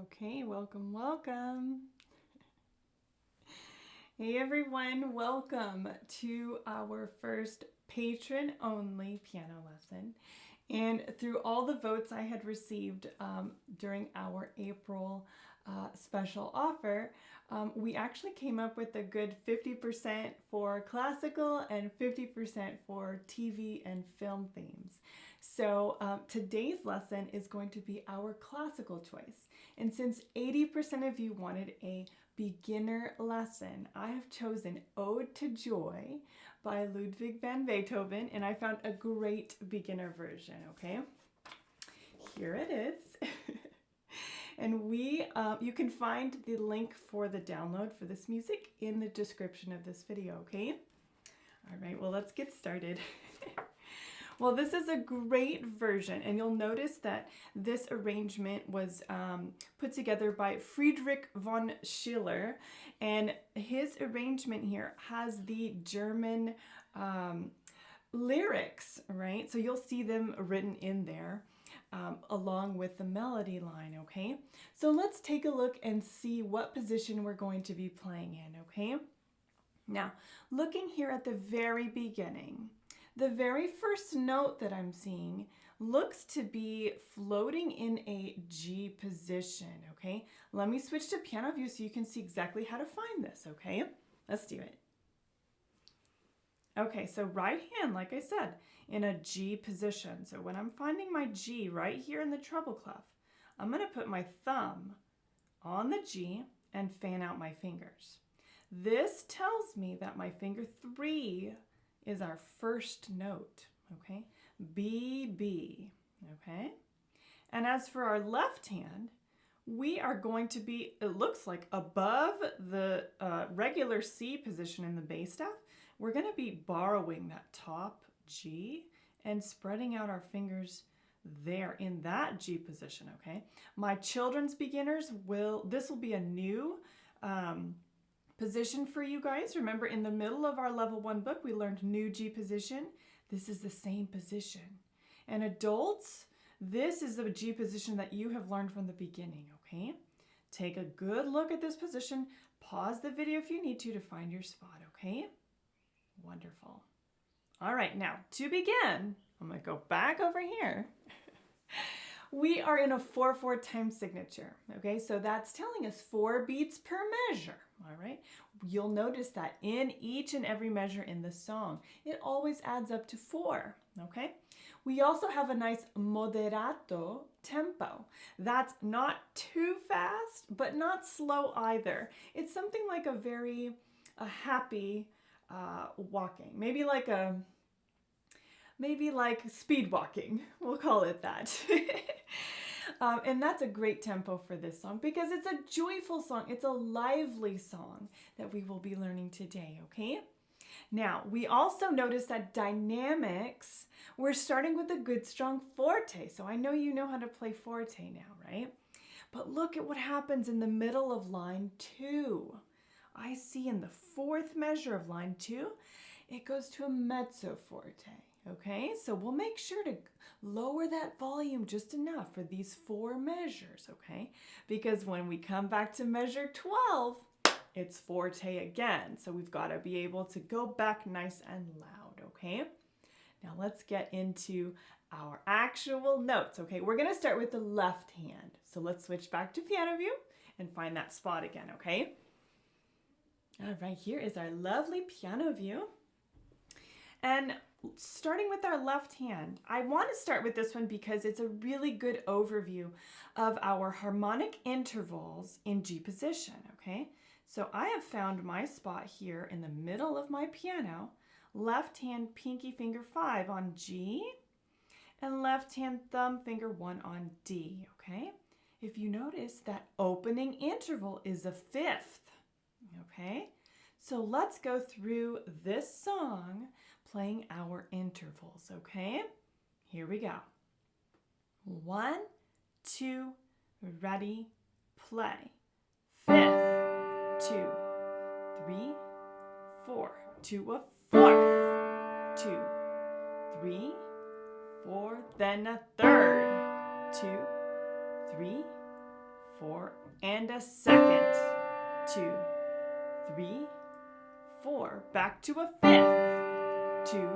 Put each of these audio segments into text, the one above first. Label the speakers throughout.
Speaker 1: Okay, welcome. Hey everyone, welcome to our first patron-only piano lesson. And through all the votes I had received during our April special offer, we actually came up with a good 50% for classical and 50% for TV and film themes. So today's lesson is going to be our classical choice. And since 80% of you wanted a beginner lesson, I have chosen Ode to Joy by Ludwig van Beethoven, and I found a great beginner version, okay? Here it is. And you can find the link for the download for this music in the description of this video, okay? All right, well, let's get started. Well, this is a great version, and you'll notice that this arrangement was put together by Friedrich von Schiller, and his arrangement here has the German lyrics, right? So you'll see them written in there along with the melody line, okay? So let's take a look and see what position we're going to be playing in, okay? Now, looking here at the very beginning, the very first note that I'm seeing looks to be floating in a G position, okay? Let me switch to piano view so you can see exactly how to find this, okay? Let's do it. Okay, so right hand, like I said, in a G position. So when I'm finding my G right here in the treble clef, I'm going to put my thumb on the G and fan out my fingers. This tells me that my finger 3 is our first note, okay? B, B, okay? And as for our left hand, we are going to be, it looks like above the regular C position in the bass staff, we're going to be borrowing that top G and spreading out our fingers there in that G position, okay? My children's beginners this will be a new position for you guys. Remember, in the middle of our level 1 book, we learned new G position. This is the same position. And adults, this is the G position that you have learned from the beginning, okay? Take a good look at this position. Pause the video if you need to find your spot, okay? Wonderful. All right, now to begin, I'm going to go back over here. We are in a 4/4 time signature, okay? So that's telling us 4 beats per measure, all right? You'll notice that in each and every measure in the song, it always adds up to 4, okay? We also have a nice moderato tempo. That's not too fast, but not slow either. It's something like a happy walking, maybe like speed walking, we'll call it that. And that's a great tempo for this song because it's a joyful song. It's a lively song that we will be learning today, okay? Now, we also notice that dynamics, we're starting with a good strong forte. So I know you know how to play forte now, right? But look at what happens in the middle of line 2. I see in the 4th measure of line 2, it goes to a mezzo forte. Okay, so we'll make sure to lower that volume just enough for these 4 measures, okay? Because when we come back to measure 12, it's forte again. So we've got to be able to go back nice and loud, okay? Now let's get into our actual notes, okay? We're going to start with the left hand. So let's switch back to piano view and find that spot again, okay? All right, here is our lovely piano view. And starting with our left hand, I want to start with this one because it's a really good overview of our harmonic intervals in G position, okay? So I have found my spot here in the middle of my piano, left hand pinky finger 5 on G, and left hand thumb finger 1 on D, okay? If you notice, that opening interval is a 5th, okay? So let's go through this song playing our intervals, okay? Here we go. 1, 2, ready, play. 5th, 2, 3, 4, to a 4th, 2, 3, 4, then a 3rd, 2, 3, 4, and a second. 2, 3, 4. Back to a fifth. 2,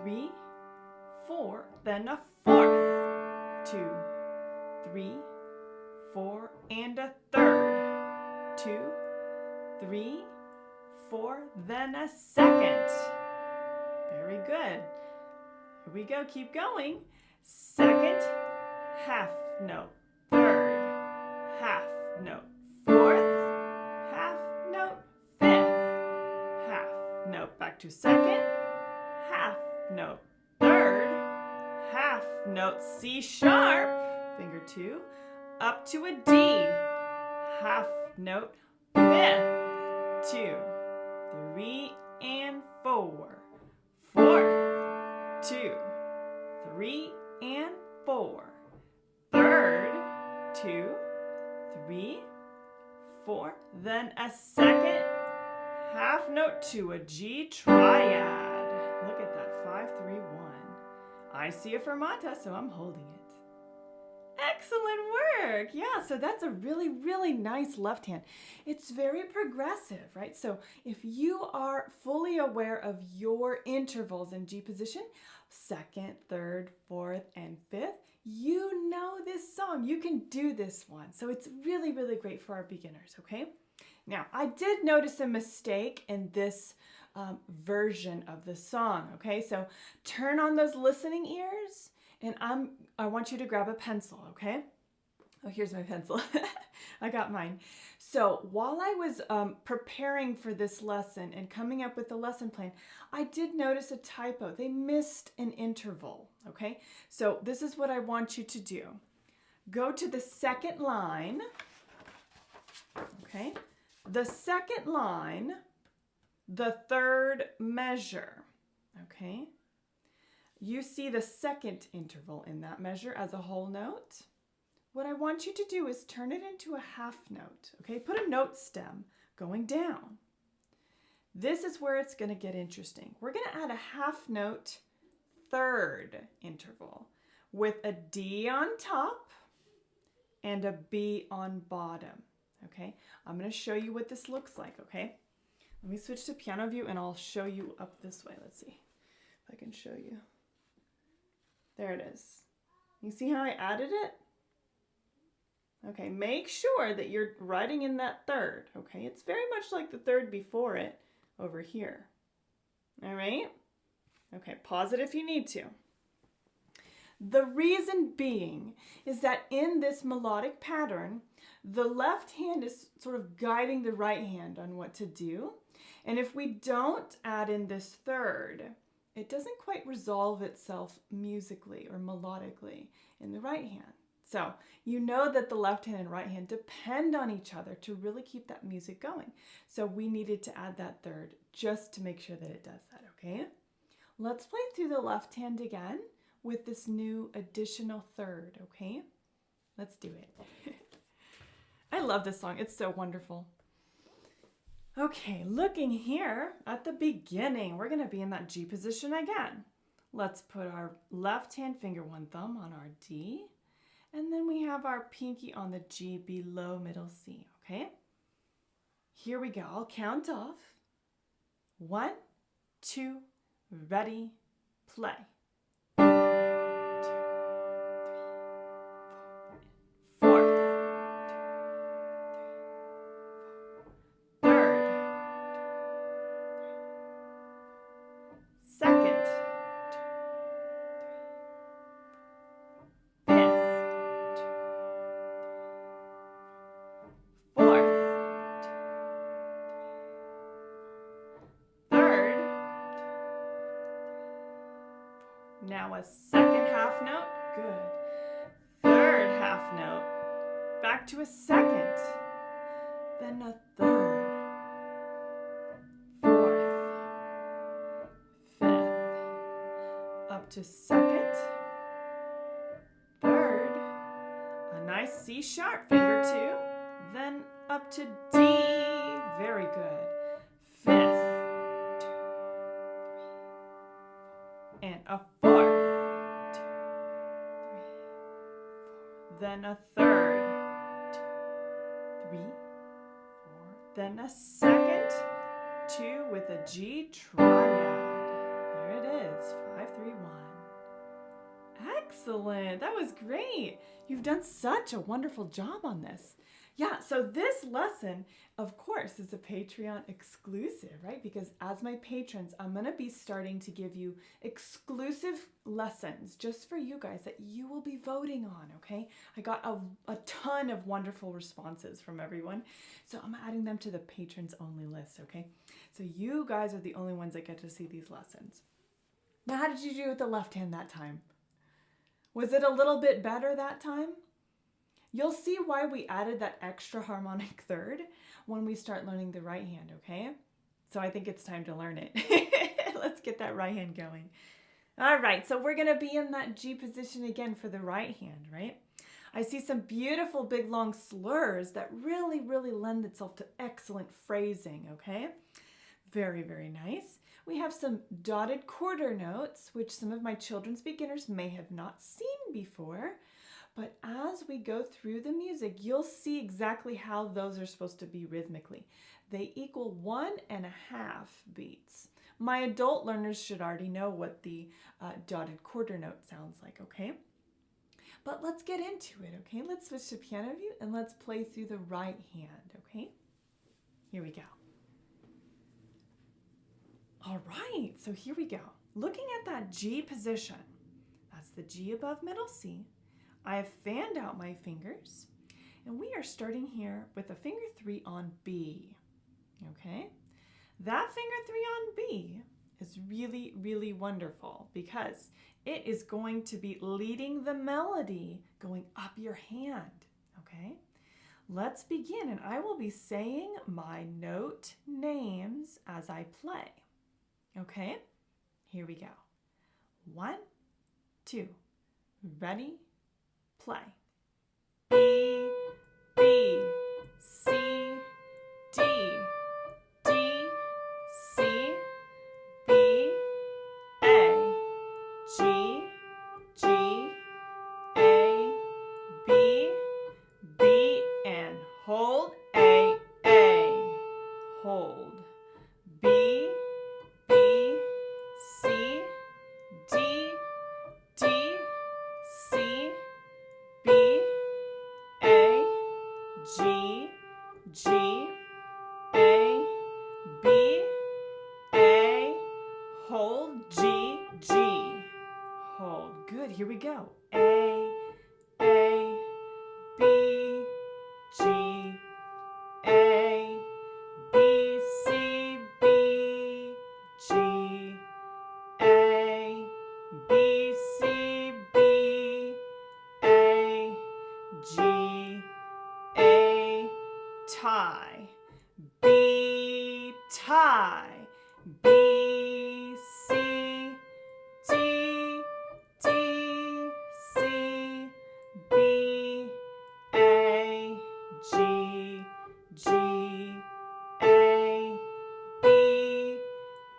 Speaker 1: 3, 4. Then a fourth. 2, 3, 4, and a third. 2, 3, 4. Then a second. Very good. Here we go. Keep going. Second, half note. Third, half note. Fourth, half note. Fifth, half note. Back to second, half note. Third, half note. C sharp, finger 2, up to a D, half note. Fifth, 2, 3, and 4. Fourth, 2, 3, and 4. Third, 2, 3, 4. Then a second half note to a G triad. Look at that, 5, 3, 1. I see a fermata, so I'm holding it. Excellent work. Yeah, so that's a really, really nice left hand. It's very progressive, right? So if you are fully aware of your intervals in G position, second, third, fourth, and fifth, you know this song. You can do this one. So it's really, really great for our beginners, okay? Now, I did notice a mistake in this version of the song, okay? So turn on those listening ears, and I want you to grab a pencil, okay? Oh, here's my pencil. I got mine. So while I was preparing for this lesson and coming up with the lesson plan, I did notice a typo. They missed an interval, okay? So this is what I want you to do. Go to the second line, okay? The second line, the third measure, okay? You see the second interval in that measure as a whole note. What I want you to do is turn it into a half note, okay? Put a note stem going down. This is where it's going to get interesting. We're going to add a half note third interval with a D on top and a B on bottom, okay? I'm going to show you what this looks like, okay? Let me switch to piano view and I'll show you up this way. Let's see if I can show you. There it is. You see how I added it? Okay, make sure that you're writing in that third, okay? It's very much like the third before it over here. All right? Okay, pause it if you need to. The reason being is that in this melodic pattern, the left hand is sort of guiding the right hand on what to do. And if we don't add in this third, it doesn't quite resolve itself musically or melodically in the right hand. So you know that the left hand and right hand depend on each other to really keep that music going. So we needed to add that third just to make sure that it does that, okay? Let's play through the left hand again with this new additional third, okay? Let's do it. I love this song. It's so wonderful. Okay, looking here at the beginning, we're going to be in that G position again. Let's put our left hand finger, one thumb on our D. And then we have our pinky on the G below middle C, okay? Here we go. I'll count off. 1, 2, ready, play. 1, 2, 3, 4. Fourth. Third. Second. Now a second half note, good. Third half note, back to a second, then a third, fourth, fifth, up to second, third, a nice C sharp, finger 2, then up to D, very good, fifth, and a fourth, 2, 3, 4, then a third, 2, then a second 2 with a G triad. There it is, 5, 3, 1. Excellent, that was great. You've done such a wonderful job on this. Yeah, so this lesson, of course, is a Patreon exclusive, right? Because as my patrons, I'm going to be starting to give you exclusive lessons just for you guys that you will be voting on, okay? I got a ton of wonderful responses from everyone, so I'm adding them to the patrons only list, okay? So you guys are the only ones that get to see these lessons. Now, how did you do with the left hand that time? Was it a little bit better that time? You'll see why we added that extra harmonic third when we start learning the right hand, okay? So I think it's time to learn it. Let's get that right hand going. All right, so we're gonna be in that G position again for the right hand, right? I see some beautiful big long slurs that really, really lend itself to excellent phrasing, okay? Very, very nice. We have some dotted quarter notes, which some of my children's beginners may have not seen before. But as we go through the music, you'll see exactly how those are supposed to be rhythmically. They equal 1.5 beats. My adult learners should already know what the dotted quarter note sounds like, okay? But let's get into it, okay? Let's switch to piano view and let's play through the right hand, okay? Here we go. All right, so here we go. Looking at that G position, that's the G above middle C. I have fanned out my fingers, and we are starting here with a finger 3 on B, okay? That finger 3 on B is really, really wonderful because it is going to be leading the melody going up your hand, okay? Let's begin, and I will be saying my note names as I play, okay? Here we go. 1, 2, ready? Play. B, B, C, D, D, C, B, A, G, G, A, B, B, and hold, A, hold. B, B, C, D, D, C, B, A, G, G, A, B, A, hold, G, G, hold. Good, here we go. A, B, G, A, B, C, B, G, A, B, C, B, A, G, A, tie, B, tie, B, C, D, D, C, B, A, G, G, A, B,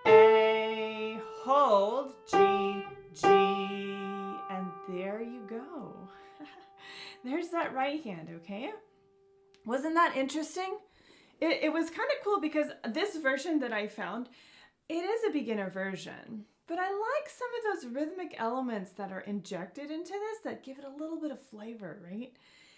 Speaker 1: A, hold, G, G, and there you go. There's that right hand, okay? Wasn't that interesting? It was kind of cool because this version that I found, it is a beginner version, but I like some of those rhythmic elements that are injected into this that give it a little bit of flavor, right?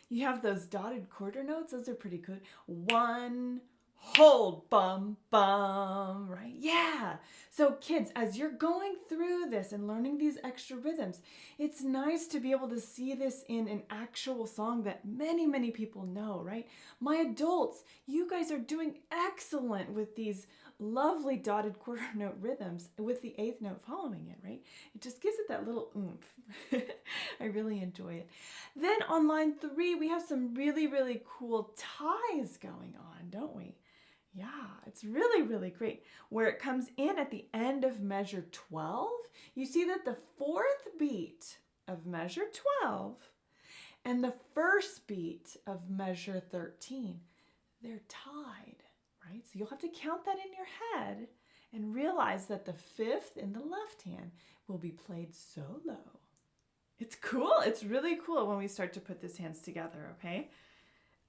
Speaker 1: You have those dotted quarter notes, those are pretty good. 1, hold, bum, bum, right? Yeah. So kids, as you're going through this and learning these extra rhythms, it's nice to be able to see this in an actual song that many, many people know, right? My adults, you guys are doing excellent with these lovely dotted quarter note rhythms with the 8th note following it, right? It just gives it that little oomph. I really enjoy it. Then on line 3, we have some really, really cool ties going on, don't we? Yeah, it's really, really great. Where it comes in at the end of measure 12, you see that the 4th beat of measure 12 and the 1st beat of measure 13, they're tied, right? So you'll have to count that in your head and realize that the 5th in the left hand will be played solo. It's cool. It's really cool when we start to put these hands together, okay?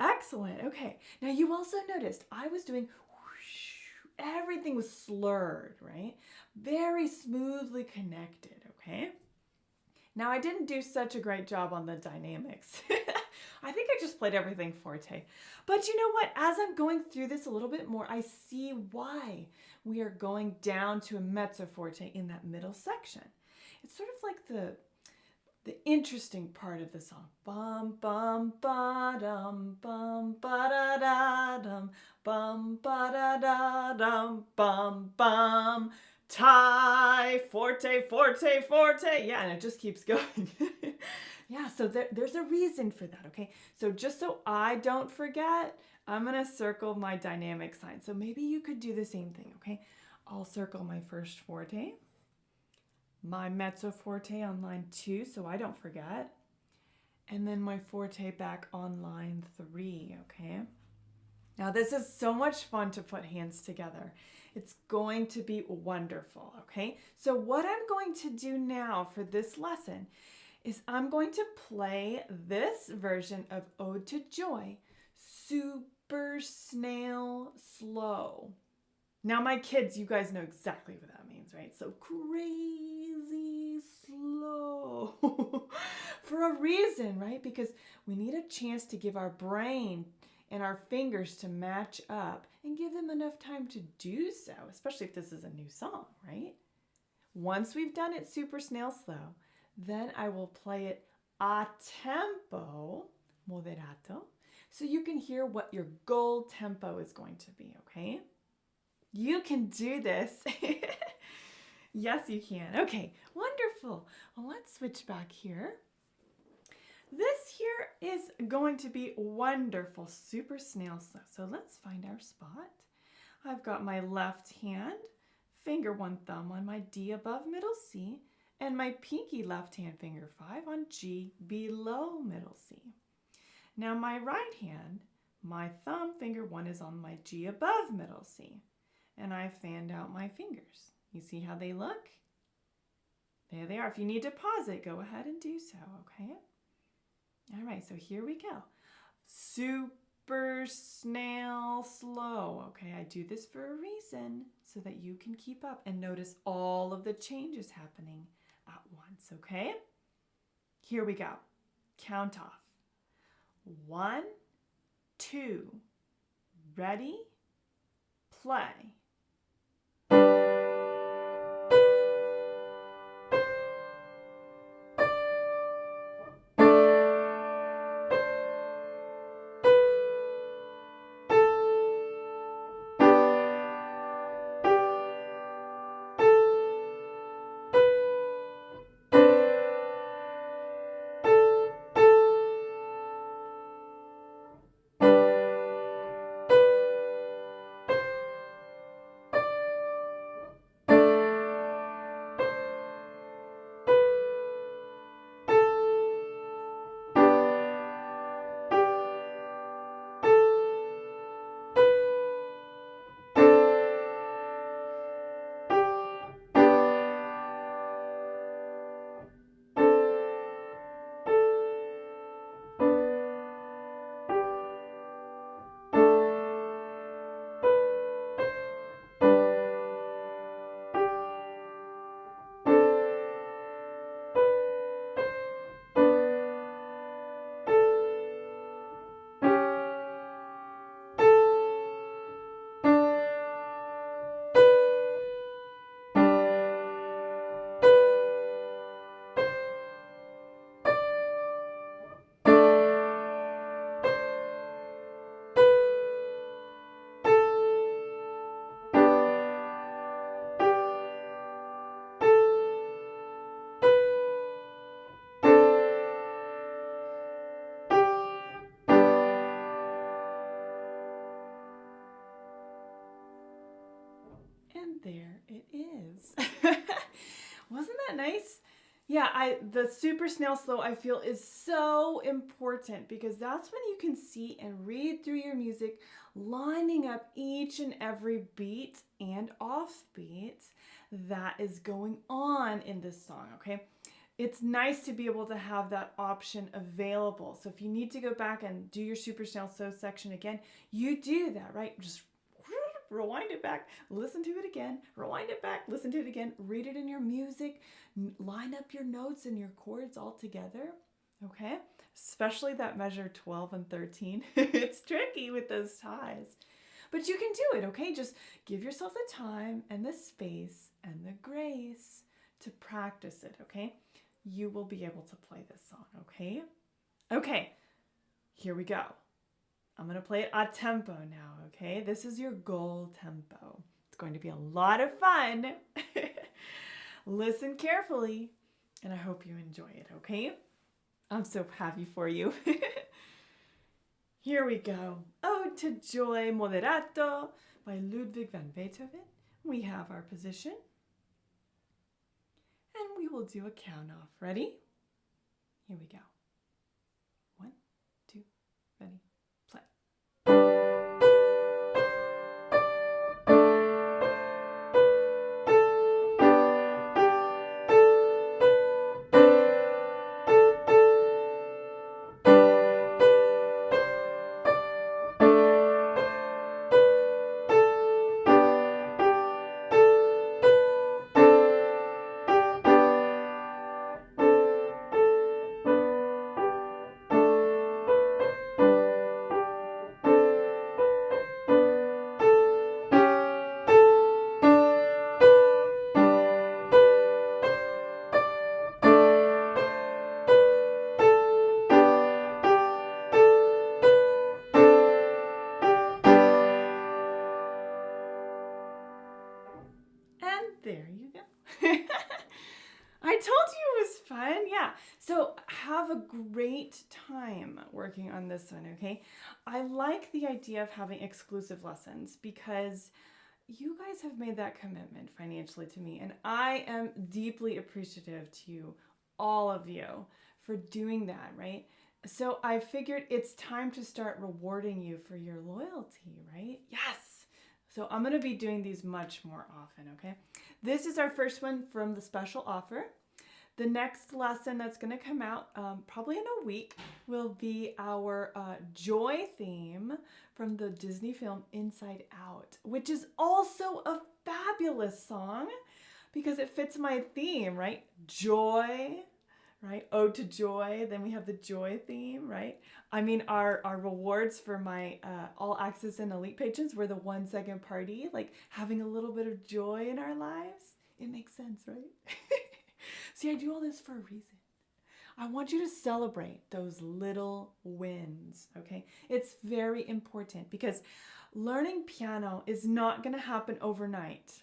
Speaker 1: Excellent. Okay. Now you also noticed I was doing whoosh, everything was slurred, right? Very smoothly connected, okay? Now I didn't do such a great job on the dynamics. I think I just played everything forte. But you know what? As I'm going through this a little bit more, I see why we are going down to a mezzo forte in that middle section. It's sort of like the interesting part of the song. Bum bum ba dum bum ba da da dum bum ba da da dum bum bum tie forte forte forte. Yeah, and it just keeps going. Yeah, so there's a reason for that, okay? So just so I don't forget, I'm gonna circle my dynamic sign. So maybe you could do the same thing, okay? I'll circle my first forte, my mezzo forte on line 2 so I don't forget, and then my forte back on line 3, okay? Now this is so much fun to put hands together. It's going to be wonderful, okay? So what I'm going to do now for this lesson is I'm going to play this version of Ode to Joy super snail slow. Now my kids, you guys know exactly what that means, right? So crazy slow for a reason, right? Because we need a chance to give our brain and our fingers to match up and give them enough time to do so, especially if this is a new song, right? Once we've done it super snail slow, then I will play it a tempo, moderato, so you can hear what your goal tempo is going to be, okay? You can do this. Yes, you can. Okay, wonderful. Well, let's switch back here. This here is going to be wonderful, super snail slow. So let's find our spot. I've got my left hand, finger 1 thumb on my D above middle C, and my pinky left hand finger 5 on G below middle C. Now my right hand, my thumb finger 1 is on my G above middle C, and I fanned out my fingers. You see how they look? There they are. If you need to pause it, go ahead and do so, okay? All right, so here we go. Super snail slow. Okay, I do this for a reason so that you can keep up and notice all of the changes happening at once, okay? Here we go. Count off. 1, 2, ready, play. And there it is. Wasn't that nice? Yeah, the super snail slow I feel is so important because that's when you can see and read through your music, lining up each and every beat and offbeat that is going on in this song, okay? it's nice to be able to have that option available. So if you need to go back and do your super snail so section again, you do that, right? Just rewind it back, listen to it again, rewind it back, listen to it again, read it in your music, line up your notes and your chords all together, okay? Especially that measure 12 and 13. It's tricky with those ties. But you can do it, okay? Just give yourself the time and the space and the grace to practice it, okay? You will be able to play this song, okay? Okay, here we go. I'm going to play it a tempo now, okay? This is your goal tempo. It's going to be a lot of fun. Listen carefully, and I hope you enjoy it, okay? I'm so happy for you. Here we go. Ode to Joy Moderato by Ludwig van Beethoven. We have our position. And we will do a count off. Ready? Here we go. 1, 2, ready, play. There you go. I told you it was fun. Yeah. So have a great time working on this one, okay? I like the idea of having exclusive lessons because you guys have made that commitment financially to me, and I am deeply appreciative to you, all of you, for doing that, right? So I figured it's time to start rewarding you for your loyalty, right? Yes. So I'm going to be doing these much more often, okay? This is our first one from the special offer. The next lesson that's going to come out probably in a week will be our joy theme from the Disney film Inside Out, which is also a fabulous song because it fits my theme, right? Joy, right? Ode to Joy. Then we have the joy theme, right? I mean, our rewards for my all access and elite patrons were the 1 second party, like having a little bit of joy in our lives. It makes sense, right? See, I do all this for a reason. I want you to celebrate those little wins, okay? It's very important because learning piano is not going to happen overnight.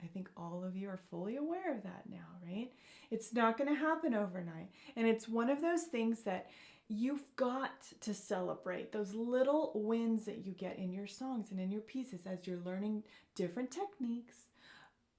Speaker 1: I think all of you are fully aware of that now, right? It's not going to happen overnight. And it's one of those things that you've got to celebrate, those little wins that you get in your songs and in your pieces as you're learning different techniques,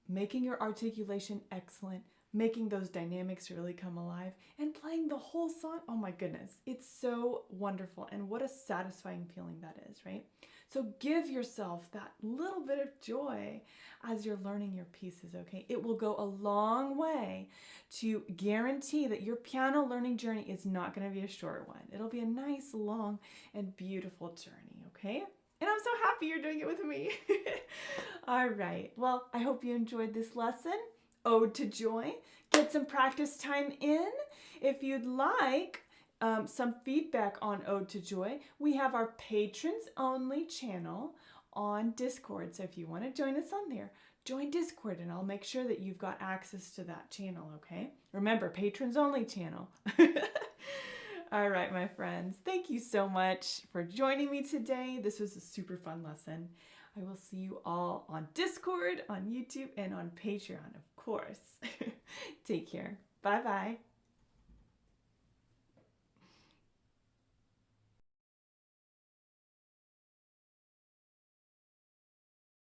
Speaker 1: making your articulation excellent, making those dynamics really come alive, and playing the whole song. Oh my goodness, it's so wonderful, and what a satisfying feeling that is, right? So give yourself that little bit of joy as you're learning your pieces, okay? It will go a long way to guarantee that your piano learning journey is not going to be a short one. It'll be a nice, long, and beautiful journey, okay? And I'm so happy you're doing it with me. All right. Well, I hope you enjoyed this lesson, Ode to Joy. Get some practice time in. If you'd like some feedback on Ode to Joy, we have our patrons only channel on Discord. So if you want to join us on there, join Discord and I'll make sure that you've got access to that channel, okay? Remember, patrons only channel. All right, my friends, thank you so much for joining me today. This was a super fun lesson. I will see you all on Discord, on YouTube, and on Patreon, of course. Take care. Bye-bye.